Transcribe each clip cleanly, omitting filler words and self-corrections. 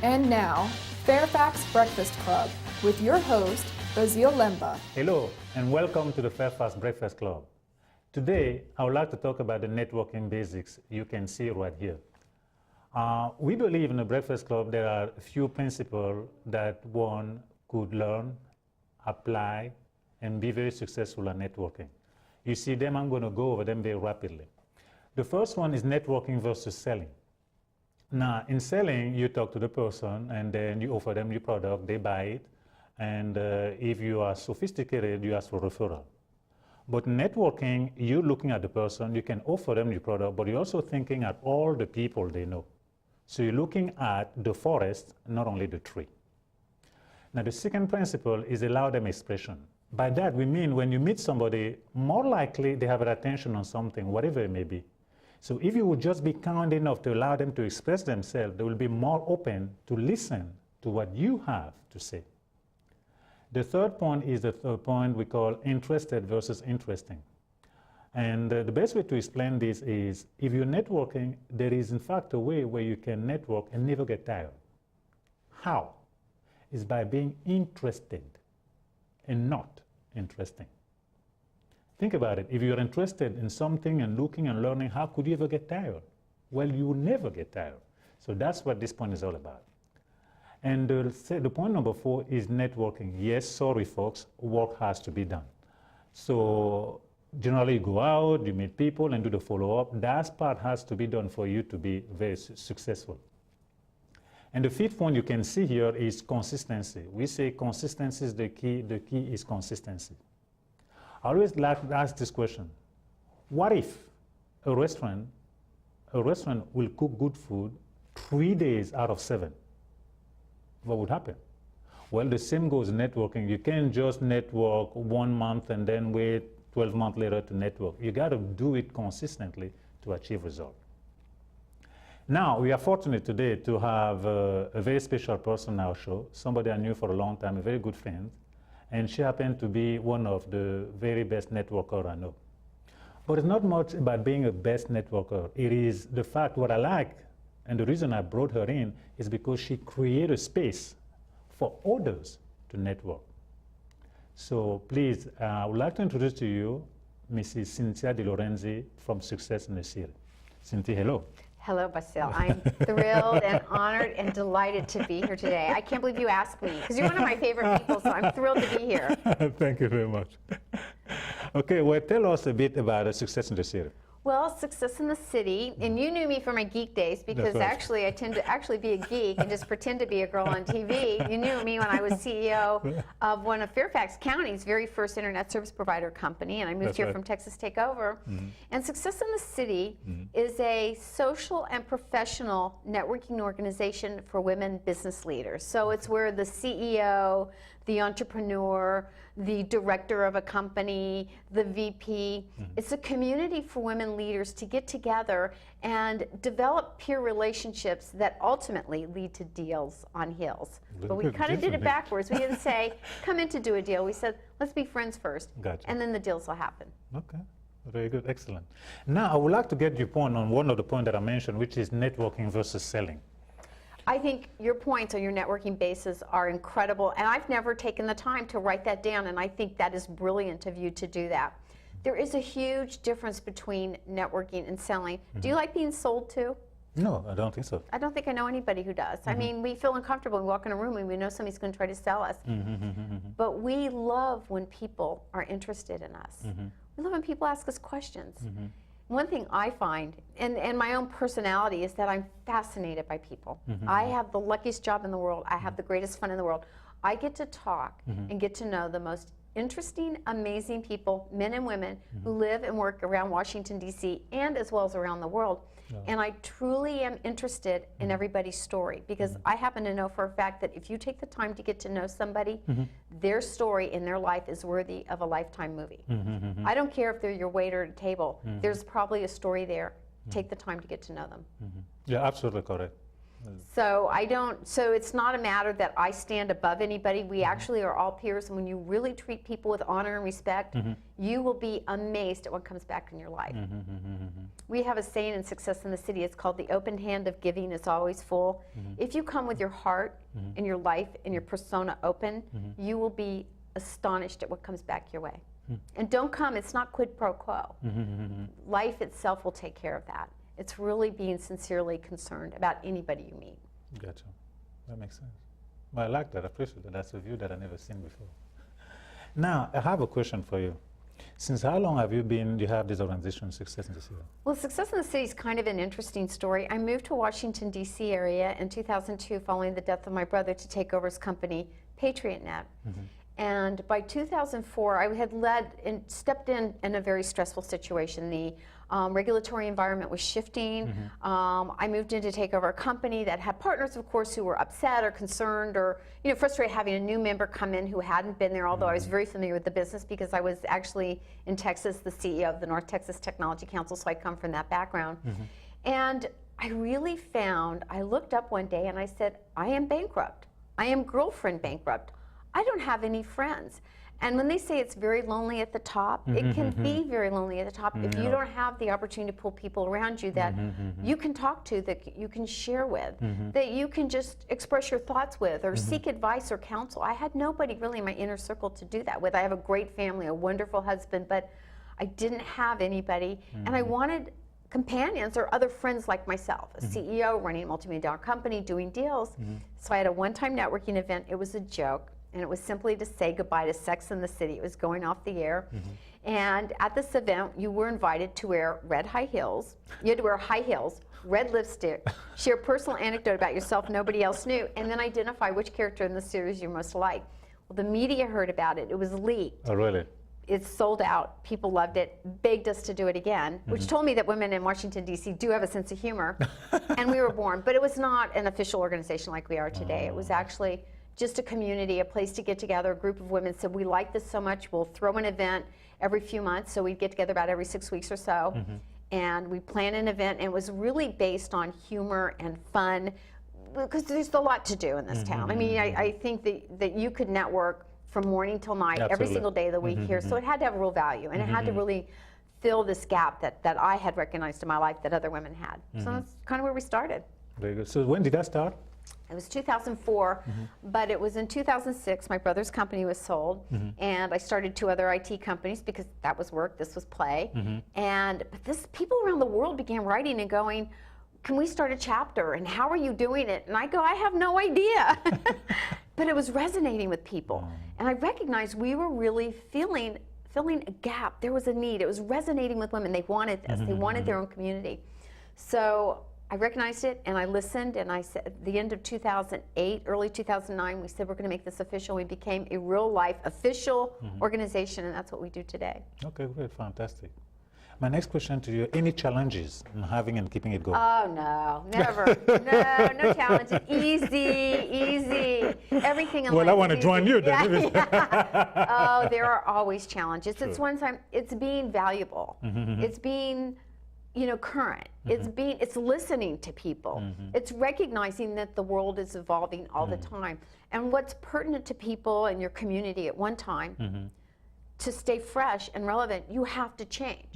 And now, FAIRFAX Breakfast Club with your host, Basile Lemba. Hello, and welcome to the FAIRFAX Breakfast Club. Today, I would like to talk about the networking basics you can see right here. We believe in the Breakfast Club there are a few principles that one could learn, apply, and be very successful at networking. You see them, I'm going to go over them very rapidly. The first one is networking versus selling. Now, in selling, you talk to the person and then you offer them your product, they buy it, and if you are sophisticated, you ask for referral. But networking, you're looking at the person, you can offer them your product, but you're also thinking at all the people they know. So you're looking at the forest, not only the tree. Now, the second principle is allow them expression. By that, we mean when you meet somebody, more likely they have an attention on something, whatever it may be. So if you would just be kind enough to allow them to express themselves, they will be more open to listen to what you have to say. The third point is the third point we call interested versus interesting. And the best way to explain this is if you're networking, there is in fact a way where you can network and never get tired. How? Is by being interested and not interesting. Think about it. If you're interested in something and looking and learning, how could you ever get tired? Well, you will never get tired. So that's what this point is all about. And the point number 4 is networking. Yes, sorry, folks, work has to be done. So generally, you go out, you meet people, and do the follow-up. That part has to be done for you to be very successful. And the fifth one you can see here is consistency. We say consistency is the key. The key is consistency. I always like to ask this question. What if a restaurant will cook good food 3 days out of 7? What would happen? Well, the same goes networking. You can't just network 1 month and then wait 12 months later to network. You got to do it consistently to achieve results. Now, we are fortunate today to have a very special person on our show, somebody I knew for a long time, a very good friend. And she happened to be one of the very best networkers I know. But it's not much about being a best networker. It is the fact what I like, and the reason I brought her in is because she created space for others to network. So please, I would like to introduce to you Mrs. Cynthia de Lorenzi from Success in the City. Cynthia, hello. Hello, Basile. I'm thrilled and honored and delighted to be here today. I can't believe you asked me, because you're one of my favorite people, so I'm thrilled to be here. Thank you very much. Okay, well, tell us a bit about Success in the City. Well, Success in the City, and you knew me from my geek days, because right. Actually I tend to actually be a geek and just pretend to be a girl on TV. You knew me when I was CEO of one of Fairfax County's very first internet service provider company, and I moved here from Texas Takeover. And Success in the City is a social and professional networking organization for women business leaders. So it's where the CEO, the entrepreneur, the director of a company, the VP. It's a community for women leaders to get together and develop peer relationships that ultimately lead to deals on heels. But we kind of did it backwards. We didn't say, come in to do a deal. We said, let's be friends first, and then the deals will happen. Okay. Very good. Excellent. Now, I would like to get your point on one of the points that I mentioned, which is networking versus selling. I think your points on your networking basis are incredible, and I've never taken the time to write that down, and I think that is brilliant of you to do that. There is a huge difference between networking and selling. Do you like being sold to? No, I don't think so. I don't think I know anybody who does. I mean, we feel uncomfortable. We walk in a room and we know somebody's going to try to sell us. But we love when people are interested in us. We love when people ask us questions. One thing I find, and my own personality, is that I'm fascinated by people. I have the luckiest job in the world. I have the greatest fun in the world. I get to talk and get to know the most interesting, amazing people, men and women, who live and work around Washington, D.C., and as well as around the world. And I truly am interested in everybody's story, because I happen to know for a fact that if you take the time to get to know somebody, their story in their life is worthy of a lifetime movie. I don't care if they're your waiter at a table. There's probably a story there. Take the time to get to know them. Yeah, absolutely correct. So so it's not a matter that I stand above anybody. We actually are all peers, and when you really treat people with honor and respect, you will be amazed at what comes back in your life. We have a saying in Success in the City, it's called the open hand of giving is always full. If you come with your heart and your life and your persona open, you will be astonished at what comes back your way. And don't come, it's not quid pro quo. Life itself will take care of that. It's really being sincerely concerned about anybody you meet. Gotcha. That makes sense. Well, I like that. I appreciate that. That's a view that I've never seen before. Now, I have a question for you. Since how long have you have this organization, Success in the City? Well, Success in the City is kind of an interesting story. I moved to Washington, D.C. area in 2002 following the death of my brother to take over his company, PatriotNet. And by 2004, I had stepped in a very stressful situation. The regulatory environment was shifting. I moved in to take over a company that had partners, of course, who were upset or concerned or frustrated having a new member come in who hadn't been there, although I was very familiar with the business because I was actually in Texas, the CEO of the North Texas Technology Council, so I come from that background. And I really I looked up one day and I said, I am bankrupt. I am girlfriend bankrupt. I don't have any friends. And when they say it's very lonely at the top, it can be very lonely at the top if you don't have the opportunity to pull people around you that you can talk to, that you can share with, that you can just express your thoughts with or seek advice or counsel. I had nobody really in my inner circle to do that with. I have a great family, a wonderful husband, but I didn't have anybody. And I wanted companions or other friends like myself, a CEO running a multi-million-dollar company, doing deals. So I had a one-time networking event. It was a joke. And it was simply to say goodbye to Sex in the City. It was going off the air. And at this event, you were invited to wear red high heels. You had to wear high heels, red lipstick, share a personal anecdote about yourself nobody else knew, and then identify which character in the series you most like. Well, the media heard about it. It was leaked. Oh, really? It's sold out. People loved it, begged us to do it again, which told me that women in Washington, D.C. do have a sense of humor. And we were born. But it was not an official organization like we are today. It was actually just a community, a place to get together. A group of women said, we like this so much, we'll throw an event every few months. So we'd get together about every 6 weeks or so. And we plan an event, and it was really based on humor and fun, because there's a lot to do in this town. I mean, I think that you could network from morning till night, every single day of the week here. So it had to have a real value, and it had to really fill this gap that I had recognized in my life that other women had. So that's kind of where we started. Very good. So when did that start? It was 2004, but it was in 2006 my brother's company was sold, and I started 2 other IT companies because that was work, this was play. But people around the world began writing and going, can we start a chapter, and how are you doing it? And I go, I have no idea. But it was resonating with people, and I recognized we were really feeling a gap. There was a need. It was resonating with women. They wanted this. They wanted their own community. So I recognized it, and I listened, and I said, at the end of 2008, early 2009, we said we're going to make this official. We became a real-life official organization, and that's what we do today. Okay, great, fantastic. My next question to you, any challenges in having and keeping it going? Oh, no, never. No challenges. Easy. Everything in life. Well, I want to join you then. Oh, there are always challenges. Sure. It's being valuable. It's being current. It's listening to people. It's recognizing that the world is evolving all the time. And what's pertinent to people in your community at one time, to stay fresh and relevant, you have to change.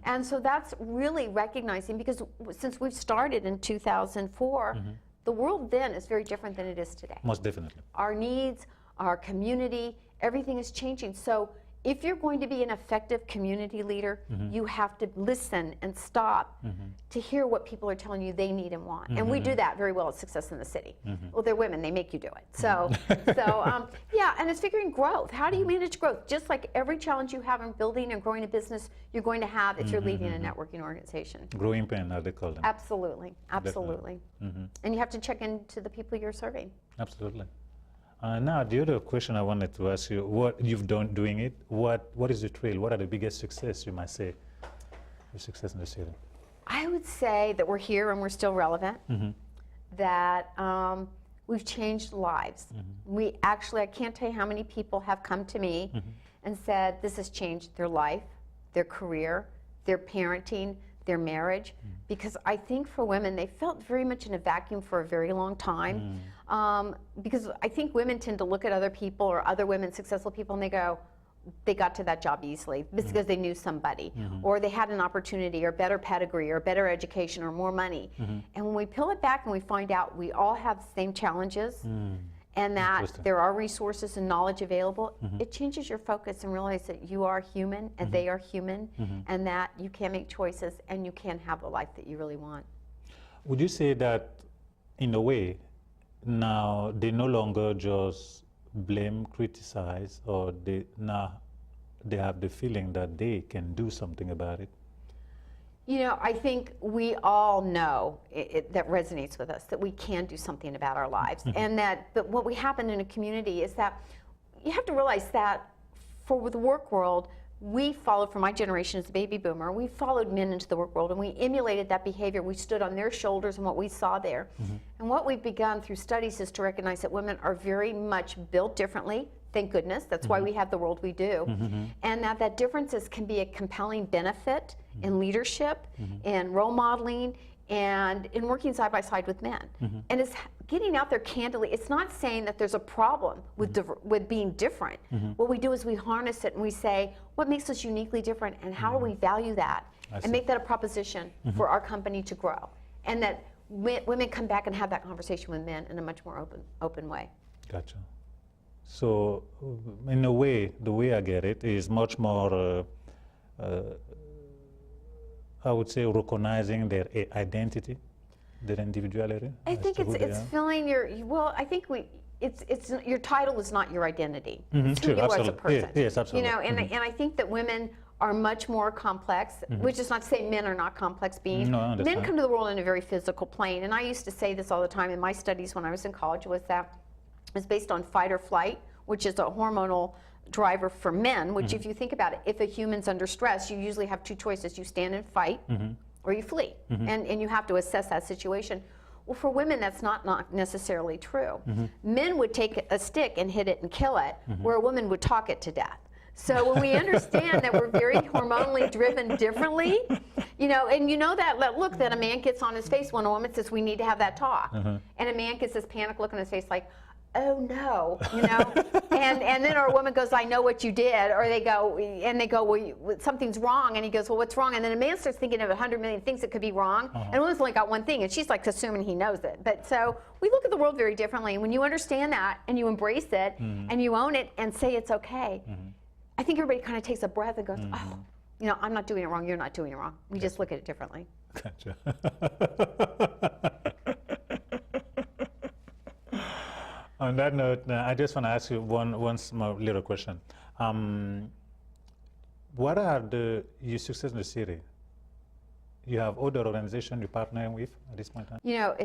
And so that's really recognizing, because since we've started in 2004, the world then is very different than it is today. Most definitely. Our needs, our community, everything is changing. So if you're going to be an effective community leader, you have to listen and stop to hear what people are telling you they need and want. And we do that very well at Success in the City. Well, they're women, they make you do it. So, yeah, and it's figuring growth. How do you manage growth? Just like every challenge you have in building and growing a business, you're going to have if you're leading a networking organization. Growing pain, as they call them. Absolutely. And you have to check into the people you're serving. Absolutely. Now, the other question I wanted to ask you, what you've done doing it, what is the trail? What are the biggest success, you might say, the success in the city? I would say that we're here and we're still relevant, that we've changed lives. We actually, I can't tell you how many people have come to me and said this has changed their life, their career, their parenting, their marriage, because I think for women, they felt very much in a vacuum for a very long time. Because I think women tend to look at other people or other women, successful people, and they go, they got to that job easily because they knew somebody, or they had an opportunity, or better pedigree, or better education, or more money. And when we peel it back and we find out we all have the same challenges, and that there are resources and knowledge available, it changes your focus and realize that you are human and they are human, and that you can make choices and you can have the life that you really want. Would you say that, in a way, now they no longer just blame, criticize, or they have the feeling that they can do something about it? You know, I think we all know that resonates with us, that we can do something about our lives. And but what we happen in a community is that you have to realize that for the work world, we followed, for my generation as a baby boomer, we followed men into the work world and we emulated that behavior. We stood on their shoulders and what we saw there. And what we've begun through studies is to recognize that women are very much built differently. Thank goodness, that's why we have the world we do. And that differences can be a compelling benefit in leadership, in role modeling, and in working side by side with men. And it's getting out there candidly. It's not saying that there's a problem with being different. What we do is we harness it and we say, what makes us uniquely different, and how do we value that, and make that a proposition for our company to grow. And that women come back and have that conversation with men in a much more open way. Gotcha. So, in a way, the way I get it is much more, I would say, recognizing their identity, their individuality. I think it's feeling I think your title is not your identity. It's who you are as a person. Yes, absolutely. You know, and I think that women are much more complex, which is not to say men are not complex beings. No, I understand. Men come to the world in a very physical plane, and I used to say this all the time in my studies when I was in college, was that it's based on fight or flight, which is a hormonal driver for men, which if you think about it, if a human's under stress, you usually have two choices. You stand and fight, or you flee, and you have to assess that situation. Well, for women, that's not necessarily true. Men would take a stick and hit it and kill it, where a woman would talk it to death. So when we understand that we're very hormonally driven differently, you know, and you know that look that a man gets on his face when a woman says, we need to have that talk. And a man gets this panic look on his face like, oh no, you know, and then our woman goes, I know what you did, or they go, well, something's wrong, and he goes, well, what's wrong? And then a man starts thinking of 100 million things that could be wrong, and a woman's only got one thing, and she's like assuming he knows it. But so we look at the world very differently, and when you understand that, and you embrace it, and you own it, and say it's okay, I think everybody kind of takes a breath and goes, oh, you know, I'm not doing it wrong, you're not doing it wrong. We just look at it differently. Gotcha. On that note, I just want to ask you one small little question. What are your success in the city? You have other organizations you're partnering with at this point in time? You know,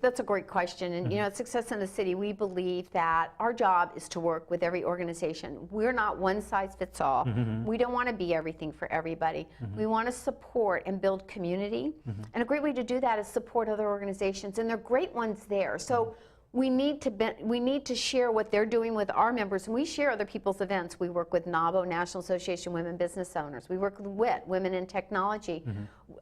that's a great question. And, you know, at Success in the City, we believe that our job is to work with every organization. We're not one size fits all. We don't want to be everything for everybody. We want to support and build community. And a great way to do that is support other organizations. And there are great ones there. So we need to share what they're doing with our members, and we share other people's events. We work with NABO, National Association of Women Business Owners. We work with WIT, Women in Technology.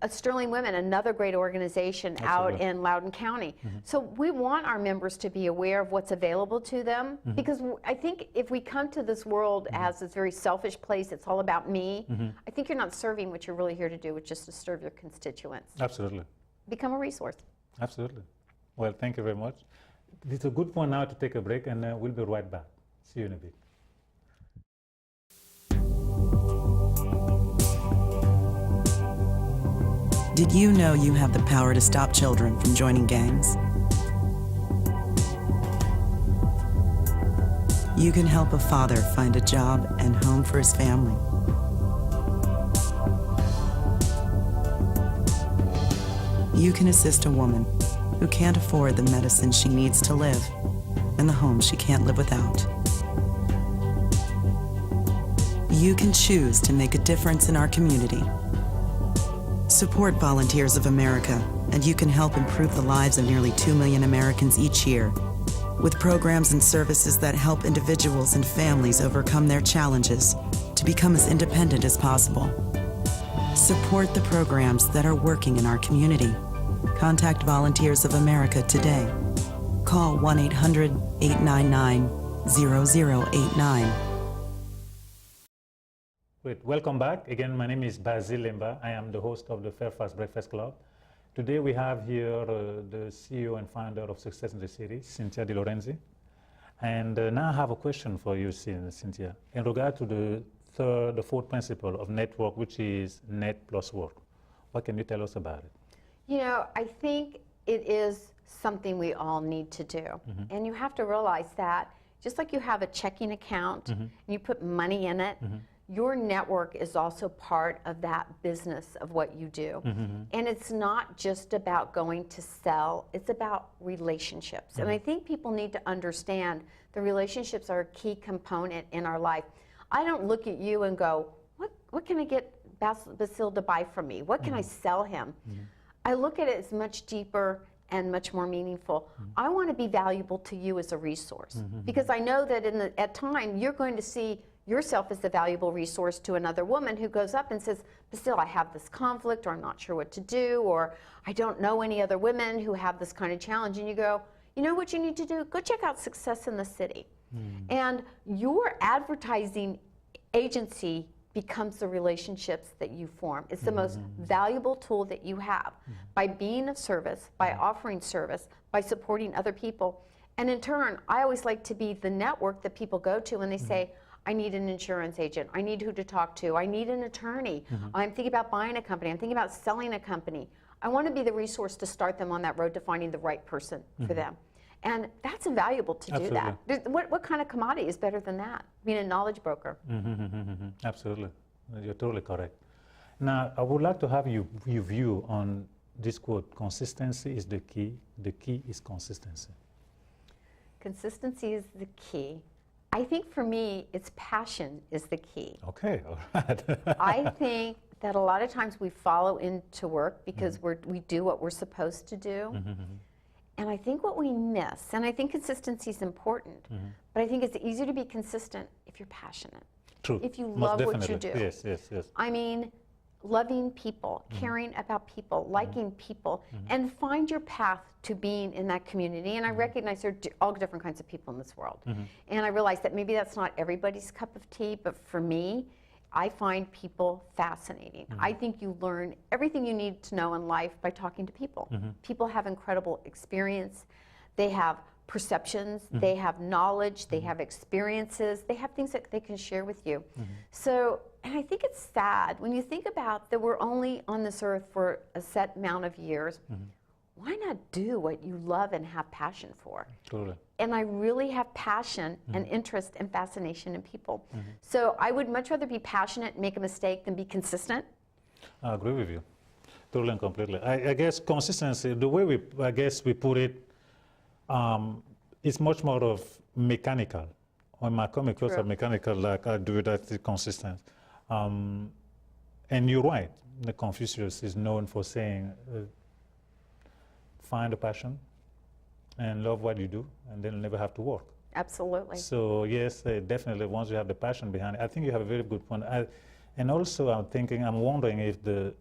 Sterling Women, another great organization out in Loudoun County. So we want our members to be aware of what's available to them, because I think if we come to this world as this very selfish place, it's all about me, I think you're not serving what you're really here to do, which is to serve your constituents. Absolutely. Become a resource. Absolutely. Well, thank you very much. It's a good point now to take a break, and we'll be right back. See you in a bit. Did you know you have the power to stop children from joining gangs? You can help a father find a job and home for his family. You can assist a woman who can't afford the medicine she needs to live and the home she can't live without. You can choose to make a difference in our community. Support Volunteers of America, and you can help improve the lives of nearly 2 million Americans each year with programs and services that help individuals and families overcome their challenges to become as independent as possible. Support the programs that are working in our community. Contact Volunteers of America today. Call 1-800-899-0089. Great. Welcome back. Again, my name is Basil Lemba. I am the host of the FAIRFAX Breakfast Club. Today we have here the CEO and founder of Success in the City, Cynthia de Lorenzi. And now I have a question for you, Cynthia, in regard to the fourth principle of network, which is net plus work. What can you tell us about it? You know, I think it is something we all need to do. And you have to realize that just like you have a checking account and you put money in it, your network is also part of that business of what you do. And it's not just about going to sell, it's about relationships. And I think people need to understand the relationships are a key component in our life. I don't look at you and go, what can I get Basil to buy from me? What can I sell him? I look at it as much deeper and much more meaningful. I want to be valuable to you as a resource because I know that at time you're going to see yourself as a valuable resource to another woman who goes up and says, Basil, I have this conflict, or I'm not sure what to do, or I don't know any other women who have this kind of challenge. And you go, you know what you need to do? Go check out Success in the City. And your advertising agency becomes the relationships that you form. It's the most valuable tool that you have by being of service, by offering service, by supporting other people. And in turn, I always like to be the network that people go to when they say, I need an insurance agent, I need who to talk to, I need an attorney, I'm thinking about buying a company, I'm thinking about selling a company. I want to be the resource to start them on that road to finding the right person for them. And that's invaluable to do that. What kind of commodity is better than that? Being a knowledge broker. Absolutely. You're totally correct. Now, I would like to have your view on this quote, consistency is the key is consistency. Consistency is the key. I think for me, it's passion is the key. Okay, all right. I think that a lot of times we follow into work because we do what we're supposed to do. And I think what we miss, and I think consistency is important, but I think it's easier to be consistent if you're passionate. True. If you Most love definitely. what you do. Yes, yes, yes. I mean, loving people, caring about people, liking people, and find your path to being in that community. And I recognize there are all different kinds of people in this world. And I realize that maybe that's not everybody's cup of tea, but for me, I find people fascinating. I think you learn everything you need to know in life by talking to people. People have incredible experience. They have perceptions, they have knowledge, they have experiences, they have things that they can share with you. So, and I think it's sad when you think about that we're only on this earth for a set amount of years. Why not do what you love and have passion for? Totally. And I really have passion and interest and fascination in people. So I would much rather be passionate and make a mistake than be consistent. I agree with you, totally and completely. I guess consistency, the way we put it, it's much more of mechanical. When I come across a mechanical, like I do that, it's consistent. And you're right, the Confucius is known for saying, find a passion and love what you do, and then you'll never have to work. Absolutely. So yes, definitely once you have the passion behind it, I think you have a very good point. And also I'm wondering if the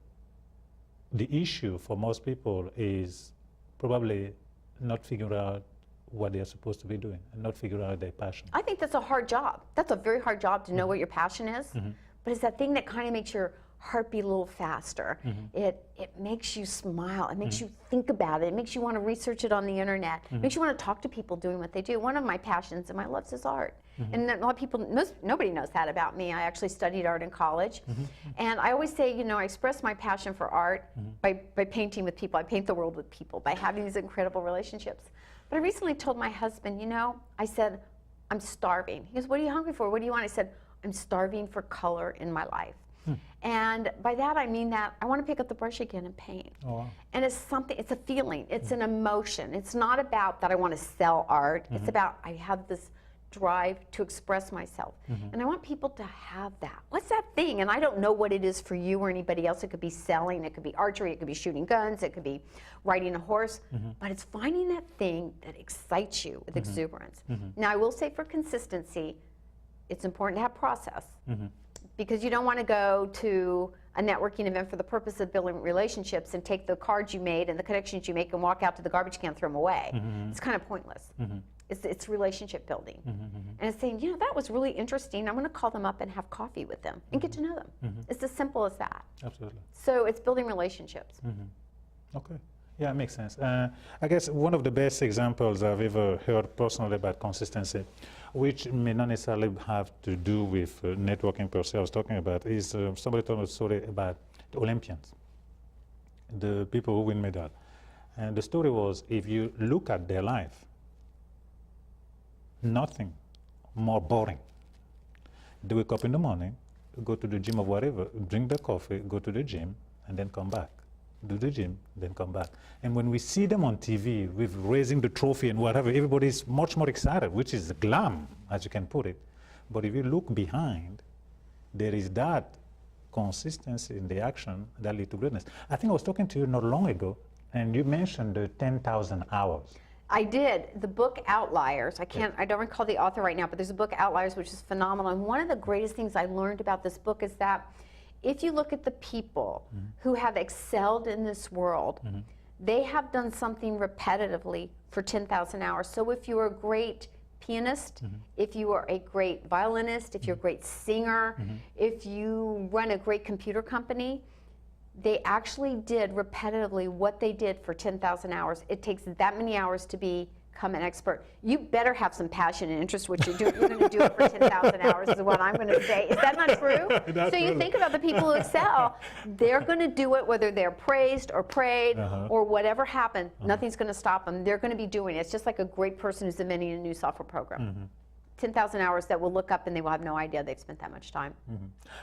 issue for most people is probably not figuring out what they're supposed to be doing and not figuring out their passion. I think that's a hard job. That's a very hard job to know what your passion is, but it's that thing that kind of makes your heart beat a little faster. It makes you smile. It makes you think about it. It makes you want to research it on the internet. It makes you want to talk to people doing what they do. One of my passions and my loves is art. And a lot of people, nobody knows that about me. I actually studied art in college. And I always say, you know, I express my passion for art by painting with people. I paint the world with people, by having these incredible relationships. But I recently told my husband, you know, I said, I'm starving. He goes, what are you hungry for? What do you want? I said, I'm starving for color in my life. And by that I mean that I want to pick up the brush again and paint. Oh, wow. And it's something, it's a feeling, it's an emotion. It's not about that I want to sell art. It's about I have this drive to express myself. And I want people to have that. What's that thing? And I don't know what it is for you or anybody else. It could be selling, it could be archery, it could be shooting guns, it could be riding a horse. But it's finding that thing that excites you with exuberance. Now I will say for consistency, it's important to have process. Because you don't want to go to a networking event for the purpose of building relationships and take the cards you made and the connections you make and walk out to the garbage can and throw them away. It's kind of pointless. It's relationship building. And it's saying, you know, that was really interesting. I'm going to call them up and have coffee with them and get to know them. It's as simple as that. Absolutely. So it's building relationships. Okay. Yeah, it makes sense. I guess one of the best examples I've ever heard personally about consistency, which may not necessarily have to do with networking per se I was talking about, is somebody told me a story about the Olympians, the people who win medal. And the story was, if you look at their life, nothing more boring. They wake up in the morning, go to the gym or whatever, drink their coffee, go to the gym, and then come back. Do the gym, then come back. And when we see them on TV with raising the trophy and whatever, everybody's much more excited, which is glam, as you can put it. But if you look behind, there is that consistency in the action that lead to greatness. I think I was talking to you not long ago, and you mentioned the 10,000 hours. I did. The book Outliers, I don't recall the author right now, but there's a book Outliers which is phenomenal. And one of the greatest things I learned about this book is that if you look at the people who have excelled in this world, they have done something repetitively for 10,000 hours. So if you're a great pianist, if you are a great violinist, if you're a great singer, if you run a great computer company, they actually did repetitively what they did for 10,000 hours. It takes that many hours to become an expert. You better have some passion and interest in what you're doing. You're going to do it for 10,000 hours is what I'm going to say. Is that not true? So you think about the people who excel, they're going to do it whether they're praised or prayed or whatever happened. Nothing's going to stop them. They're going to be doing it. It's just like a great person who's inventing a new software program. 10,000 hours that will look up and they will have no idea they've spent that much time.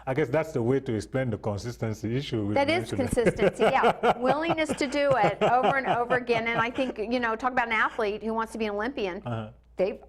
I guess that's the way to explain the consistency issue. That is consistency, yeah. Willingness to do it over and over again. And I think, you know, talk about an athlete who wants to be an Olympian.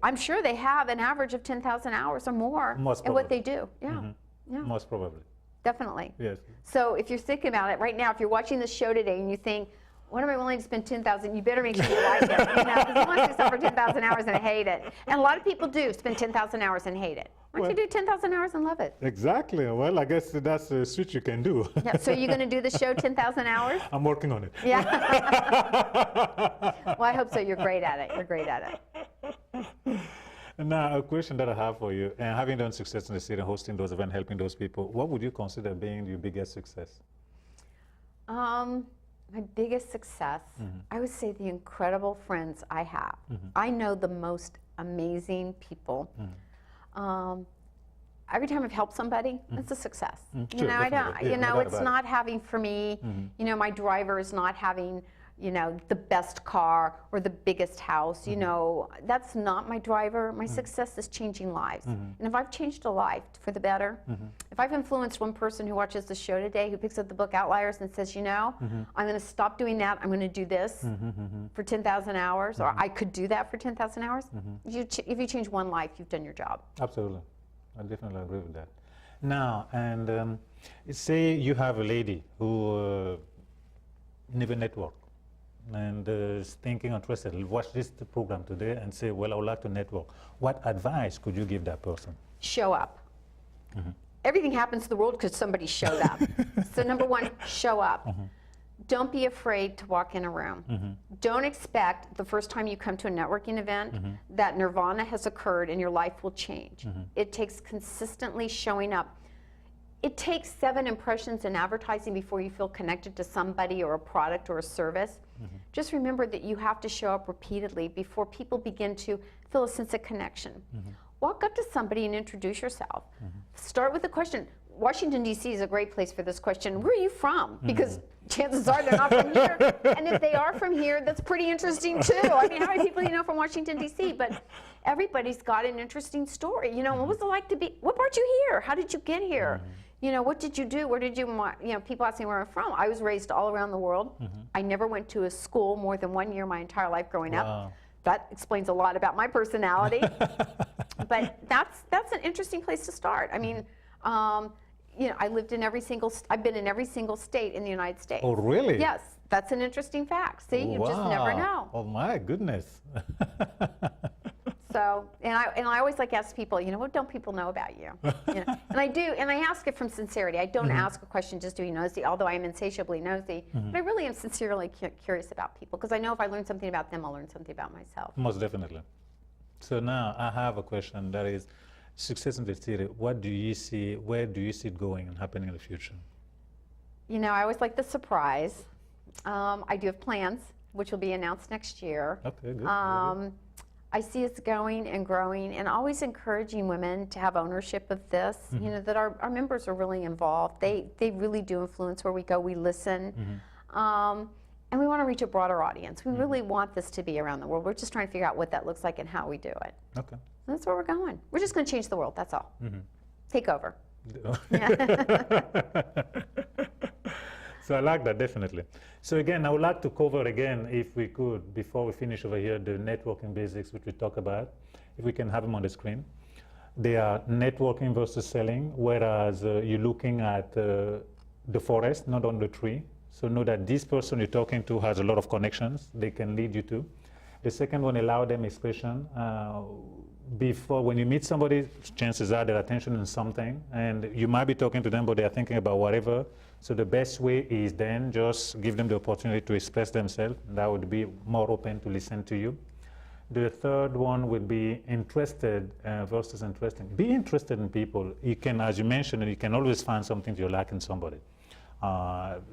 I'm sure they have an average of 10,000 hours or more in what they do. Yeah. Most probably. Definitely. Yes. So if you're thinking about it right now, if you're watching this show today and you think, what am I willing to spend 10,000? You better make sure you like it. You know, because you want to do something for 10,000 hours and hate it. And a lot of people do spend 10,000 hours and hate it. Why don't you do 10,000 hours and love it? Exactly. Well, I guess that's a switch you can do. Yeah, so you're going to do the show 10,000 hours? I'm working on it. Yeah. Well, I hope so. You're great at it. You're great at it. Now, a question that I have for you, and having done success in the city, hosting those events, helping those people, what would you consider being your biggest success? My biggest success, I would say the incredible friends I have. I know the most amazing people. Every time I've helped somebody, it's a success. You know, I don't. You know, it's not having for me. You know, my driver is not having, you know, the best car or the biggest house. You know, that's not my driver. My success is changing lives. And if I've changed a life for the better, if I've influenced one person who watches the show today, who picks up the book Outliers and says, you know, I'm going to stop doing that. I'm going to do this for 10,000 hours, or I could do that for 10,000 hours. If you change one life, you've done your job. Absolutely. I definitely agree with that. Now, and say you have a lady who never networked and is thinking interested, watch this program today and say, well, I would like to network. What advice could you give that person? Show up. Everything happens in the world because somebody showed up. So number one, show up. Don't be afraid to walk in a room. Don't expect the first time you come to a networking event that nirvana has occurred and your life will change. It takes consistently showing up. It takes 7 impressions in advertising before you feel connected to somebody or a product or a service. Just remember that you have to show up repeatedly before people begin to feel a sense of connection. Walk up to somebody and introduce yourself. Start with a question. Washington, D.C. is a great place for this question. Where are you from? Because chances are they're not from here. And if they are from here, that's pretty interesting too. I mean, how many people you know from Washington, D.C.? But everybody's got an interesting story. You know, what was it like to be, what brought you here? How did you get here? You know, what did you do? Where did you know, people ask me where I'm from. I was raised all around the world. I never went to a school more than 1 year my entire life growing up. That explains a lot about my personality. But that's an interesting place to start. I mean, you know, I've been in every single state in the United States. Oh, really? Yes, that's an interesting fact. See, you just never know. Oh my goodness. So, and I always like ask people, what don't people know about you? And I do, and I ask it from sincerity. I don't ask a question just to be nosy, although I am insatiably nosy, but I really am sincerely curious about people, because I know if I learn something about them, I'll learn something about myself. Most definitely. So now I have a question that is, success in the city, what do you see, where do you see it going and happening in the future? I always like the surprise. I do have plans, which will be announced next year. Okay, good. I see us going and growing, and always encouraging women to have ownership of this, that our members are really involved. They really do influence where we go. We listen. And we want to reach a broader audience. We really want this to be around the world. We're just trying to figure out what that looks like and how we do it. Okay. That's where we're going. We're just going to change the world, that's all. Take over. So I like that, definitely. So again, I would like to cover again, if we could, before we finish over here, the networking basics which we talk about, if we can have them on the screen. They are networking versus selling, whereas you're looking at the forest, not on the tree. So know that this person you're talking to has a lot of connections they can lead you to. The second one, allow them expression. Before, when you meet somebody, chances are their attention on something, and you might be talking to them, but they're thinking about whatever. So the best way is then just give them the opportunity to express themselves. That would be more open to listen to you. The third one would be interested versus interesting. Be interested in people. You can, as you mentioned, you can always find something you like in somebody.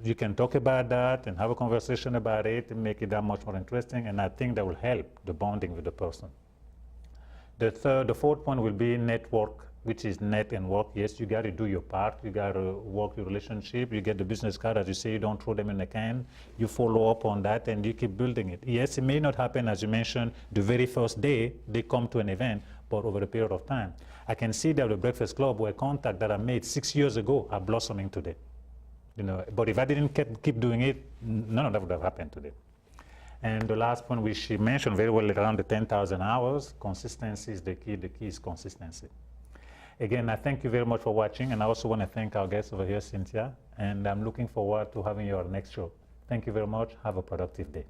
You can talk about that and have a conversation about it and make it that much more interesting, and I think that will help the bonding with the person. The fourth one will be network, which is net and work. Yes, you got to do your part. You got to work your relationship. You get the business card, as you say, you don't throw them in the can. You follow up on that and you keep building it. Yes, it may not happen, as you mentioned, the very first day they come to an event, but over a period of time. I can see that the Breakfast Club, where contacts that I made 6 years ago are blossoming today. But if I didn't keep doing it, none of that would have happened today. And the last one, which she mentioned very well, around the 10,000 hours, consistency is the key. The key is consistency. Again, I thank you very much for watching, and I also want to thank our guest over here, Cynthia, and I'm looking forward to having you on our next show. Thank you very much. Have a productive day.